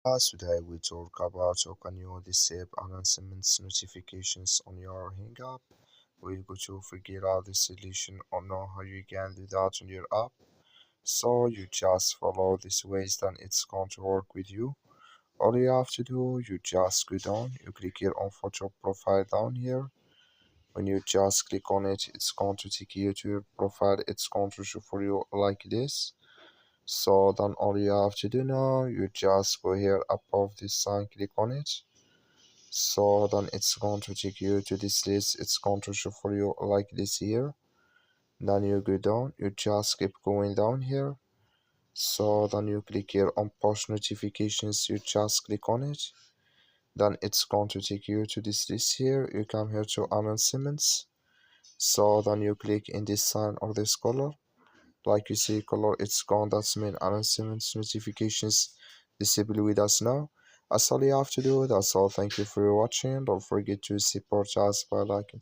Today we talk about how can you disable announcements notifications on your Hinge app. We're going to figure out the solution or know how you can do that on your app. So you just follow these ways, then it's going to work with you. All you have to do, you just go down, you click here on photo profile down here. When you just click on it, it's going to take you to your profile. It's going to show for you like this. So then all you have to do now, you just go here above this sign, click on it. So then it's going to take you to this list. It's going to show for you like this here. Then you go down, you just keep going down here. So then you click here on push notifications, you just click on it. Then it's going to take you to this list here. You come here to announcements. So then you click in this sign or this color. Like you see color, it's gone. That's mean announcements notifications disable with us now. That's all you have to do. That's all. Thank you for watching. Don't forget to support us by liking.